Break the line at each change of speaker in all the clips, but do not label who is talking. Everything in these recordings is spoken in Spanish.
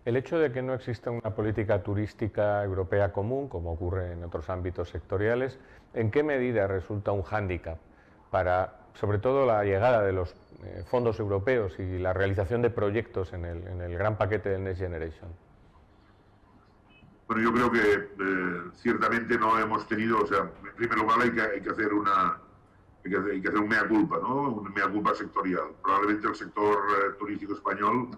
El hecho de que no exista una política turística europea común, como ocurre en otros ámbitos sectoriales, ¿en qué medida resulta un hándicap para, sobre todo, la llegada de los fondos europeos y la realización de proyectos en el gran paquete del Next Generation?
Bueno, yo creo que ciertamente no hemos tenido, o sea, en primer lugar hay que hacer un mea culpa, ¿no? Un mea culpa sectorial. Probablemente el sector turístico español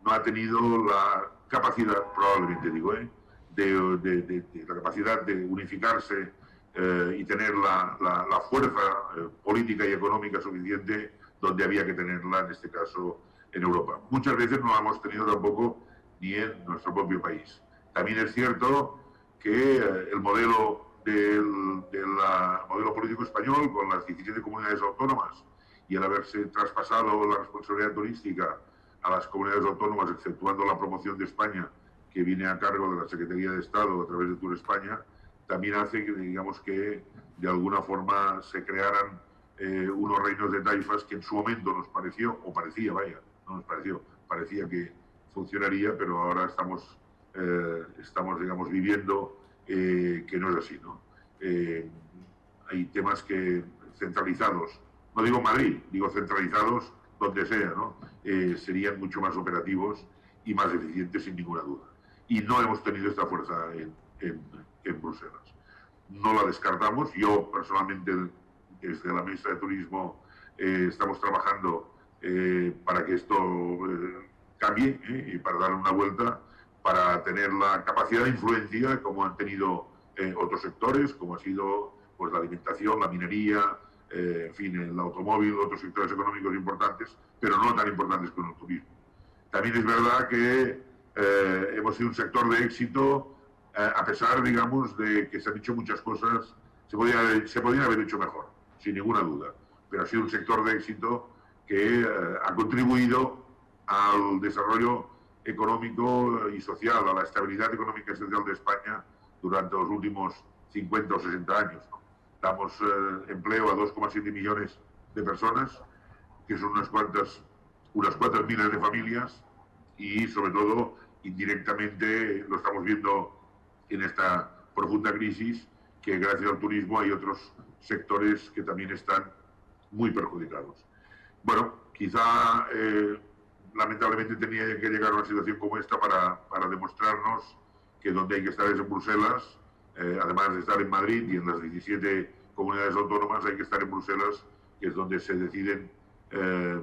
no ha tenido la capacidad, probablemente digo, de la capacidad de unificarse y tener la fuerza política y económica suficiente donde había que tenerla, en este caso, en Europa. Muchas veces no la hemos tenido tampoco ni en nuestro propio país. También es cierto que el modelo modelo político español, con las 17 comunidades autónomas y el haberse traspasado la responsabilidad turística a las comunidades autónomas, exceptuando la promoción de España, que viene a cargo de la Secretaría de Estado a través de Tour España, también hace que, digamos, que de alguna forma se crearan unos reinos de taifas que en su momento nos pareció, o parecía, vaya, no nos pareció, parecía que funcionaría, pero ahora estamos digamos, viviendo que no es así, ¿no? Hay temas que centralizados, no digo Madrid, digo centralizados donde sea, ¿no? Serían mucho más operativos y más eficientes sin ninguna duda. Y no hemos tenido esta fuerza en Bruselas. No la descartamos. Yo personalmente, desde la Ministra de Turismo, estamos trabajando para que esto cambie y para darle una vuelta, para tener la capacidad de influencia como han tenido otros sectores, como ha sido pues, la alimentación, la minería, en fin, el automóvil, otros sectores económicos importantes, pero no tan importantes como el turismo. También es verdad que hemos sido un sector de éxito, a pesar, digamos, de que se han hecho muchas cosas, se podían haber hecho mejor, sin ninguna duda, pero ha sido un sector de éxito que ha contribuido al desarrollo económico y social, a la estabilidad económica y social de España durante los últimos 50 o 60 años, ¿no? Damos empleo a 2,7 millones de personas, que son unas cuantas miles de familias, y sobre todo indirectamente lo estamos viendo en esta profunda crisis, que gracias al turismo hay otros sectores que también están muy perjudicados. Bueno, quizá lamentablemente tenía que llegar a una situación como esta para demostrarnos que donde hay que estar es en Bruselas, además de estar en Madrid y en las 17 comunidades autónomas, hay que estar en Bruselas, que es donde se deciden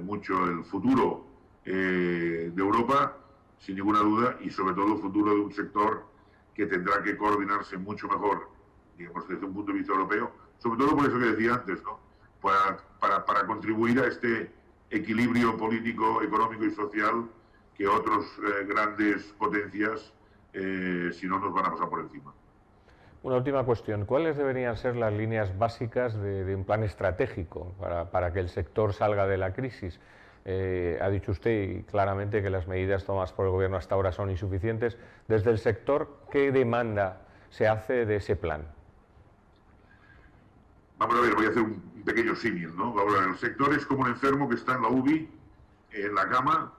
mucho el futuro de Europa, sin ninguna duda, y sobre todo el futuro de un sector que tendrá que coordinarse mucho mejor, digamos, desde un punto de vista europeo, sobre todo por eso que decía antes, ¿no? Para contribuir a este equilibrio político, económico y social que otros grandes potencias, si no, nos van a pasar por encima.
Una última cuestión. ¿Cuáles deberían ser las líneas básicas de un plan estratégico para que el sector salga de la crisis? Ha dicho usted claramente que las medidas tomadas por el Gobierno hasta ahora son insuficientes. Desde el sector, ¿qué demanda se hace de ese plan?
Vamos a ver, voy a hacer un pequeño símil, ¿no? Ahora, el sector es como un enfermo que está en la UBI, en la cama,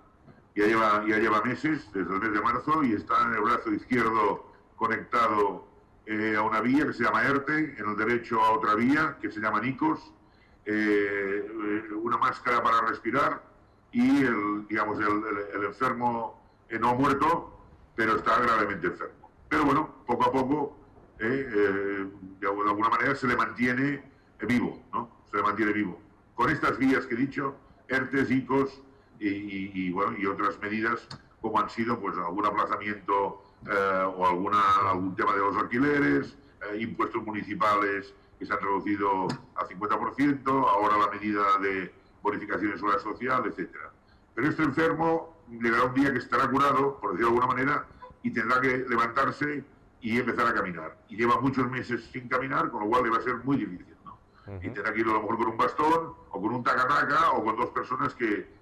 ya lleva meses, desde el mes de marzo, y está en el brazo izquierdo conectado a una vía que se llama ERTE, en el derecho a otra vía que se llama NICOS, una máscara para respirar, y el enfermo no ha muerto, pero está gravemente enfermo. Pero bueno, poco a poco, de alguna manera se le mantiene vivo, ¿no? Se le mantiene vivo. Con estas vías que he dicho, ERTE, ICOs y otras medidas, como han sido pues algún aplazamiento o algún tema de los alquileres, impuestos municipales que se han reducido al 50%, ahora la medida de bonificaciones sobre la social, etc. Pero este enfermo llegará un día que estará curado, por decirlo de alguna manera, y tendrá que levantarse y empezar a caminar. Y lleva muchos meses sin caminar, con lo cual le va a ser muy difícil, ¿no? Y tendrá que ir a lo mejor con un bastón, o con un taca-taca, o con dos personas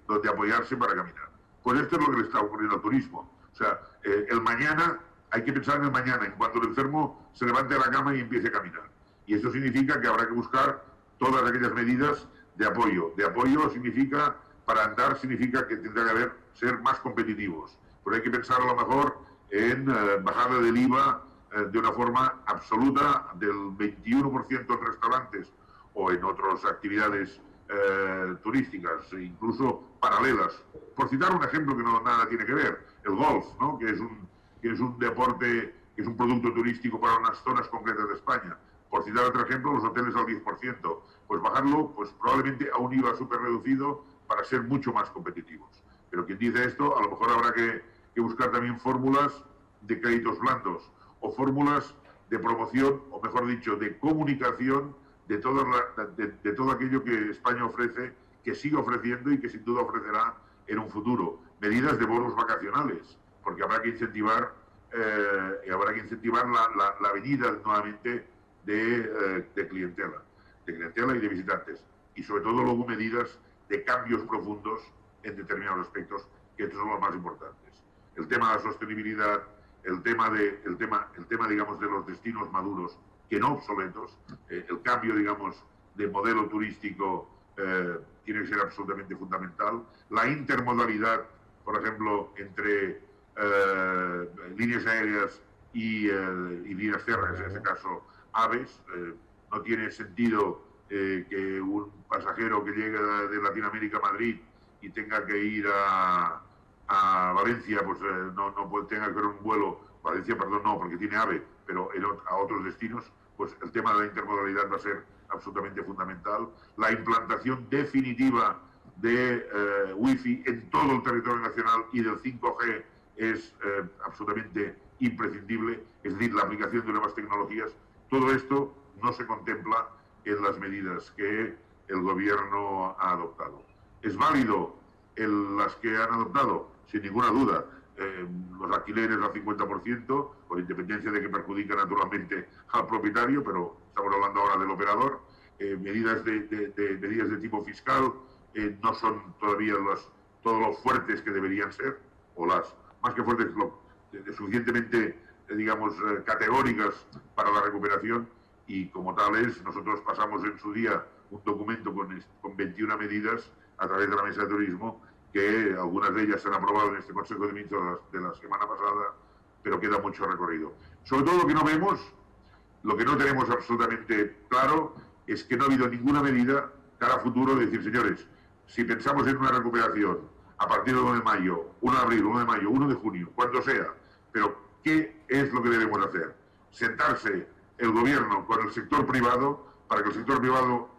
donde apoyarse para caminar. Pues esto es lo que le está ocurriendo al turismo. O sea, el mañana, hay que pensar en el mañana, en cuanto el enfermo se levante de la cama y empiece a caminar. Y esto significa que habrá que buscar todas aquellas medidas de apoyo. De apoyo significa para andar significa que tendrá que ser más competitivos. Pero hay que pensar a lo mejor en bajarle del IVA de una forma absoluta del 21% en restaurantes o en otras actividades turísticas, incluso paralelas. Por citar un ejemplo que no nada tiene que ver, el golf, ¿no? que es un deporte, que es un producto turístico para unas zonas concretas de España. Por citar otro ejemplo, los hoteles al 10%. Pues bajarlo pues probablemente a un IVA súper reducido para ser mucho más competitivos. Pero quien dice esto, a lo mejor habrá que buscar también fórmulas de créditos blandos o fórmulas de promoción, o mejor dicho, de comunicación de todo aquello que España ofrece, que sigue ofreciendo y que sin duda ofrecerá en un futuro. Medidas de bonos vacacionales, porque habrá que incentivar la venida nuevamente de clientela y de visitantes. Y sobre todo luego medidas de cambios profundos en determinados aspectos, que estos son los más importantes. El tema de la sostenibilidad, el tema digamos, de los destinos maduros, que no obsoletos, el cambio, digamos, de modelo turístico tiene que ser absolutamente fundamental. La intermodalidad, por ejemplo, entre líneas aéreas y líneas férreas, en este caso aves. No tiene sentido que un pasajero que llegue de Latinoamérica a Madrid y tenga que ir a Valencia, pues tenga que ver un vuelo, Valencia, perdón, no, porque tiene AVE, pero a otros destinos, pues el tema de la intermodalidad va a ser absolutamente fundamental. La implantación definitiva de Wi-Fi en todo el territorio nacional y del 5G es absolutamente imprescindible, es decir, la aplicación de nuevas tecnologías. Todo esto no se contempla en las medidas que el Gobierno ha adoptado. ¿Es válido las que han adoptado? Sin ninguna duda. Los alquileres al 50%, por independencia de que perjudica naturalmente al propietario, pero estamos hablando ahora del operador. Medidas de tipo fiscal no son todavía todos los fuertes que deberían ser, o las más que fuertes, suficientemente, digamos, categóricas para la recuperación, y como tales nosotros pasamos en su día un documento con 21 medidas a través de la Mesa de Turismo, que algunas de ellas se han aprobado en este Consejo de Ministros de la semana pasada, pero queda mucho recorrido. Sobre todo lo que no tenemos absolutamente claro es que no ha habido ninguna medida cara a futuro de decir, señores, si pensamos en una recuperación a partir del 1 de mayo, 1 de abril, 1 de mayo, 1 de junio, cuando sea, pero ¿qué es lo que debemos hacer? Sentarse el Gobierno con el sector privado, para que el sector privado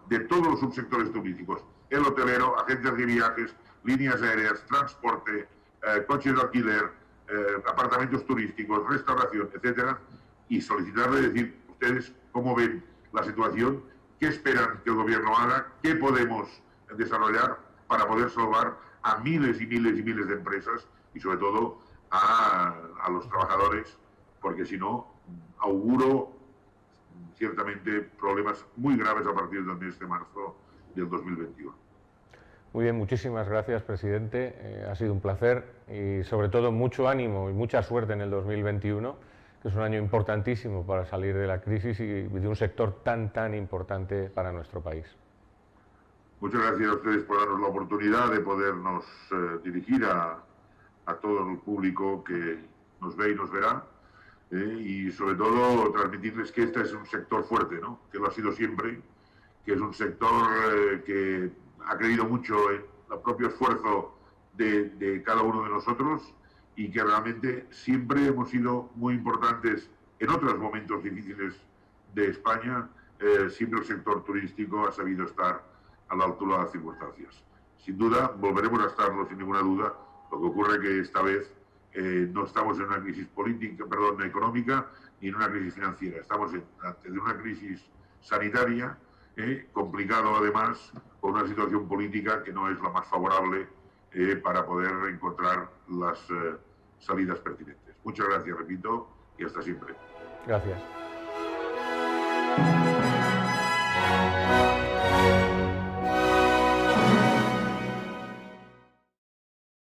de todos los subsectores turísticos, el hotelero, agencias de viajes, líneas aéreas, transporte, coches de alquiler, apartamentos turísticos, restauración, etcétera, y solicitarle, decir, ustedes cómo ven la situación, qué esperan que el Gobierno haga, qué podemos desarrollar para poder salvar a miles y miles y miles de empresas y sobre todo a los trabajadores, porque si no, auguro ciertamente problemas muy graves a partir del mes de marzo del 2021.
Muy bien, muchísimas gracias, presidente. Ha sido un placer y sobre todo mucho ánimo y mucha suerte en el 2021, que es un año importantísimo para salir de la crisis y de un sector tan importante para nuestro país.
Muchas gracias a ustedes por darnos la oportunidad de podernos dirigir a todo el público que nos ve y nos verá, y sobre todo transmitirles que este es un sector fuerte, ¿no? Que lo ha sido siempre, que es un sector que ha creído mucho en el propio esfuerzo de cada uno de nosotros, y que realmente siempre hemos sido muy importantes en otros momentos difíciles de España. Siempre el sector turístico ha sabido estar a la altura de las circunstancias. Sin duda, volveremos a estarlo sin ninguna duda. Lo que ocurre es que esta vez no estamos en una crisis económica, ni en una crisis financiera. Estamos ante una crisis sanitaria, complicado además, con una situación política que no es la más favorable para poder encontrar las salidas pertinentes. Muchas gracias, repito, y hasta siempre.
Gracias.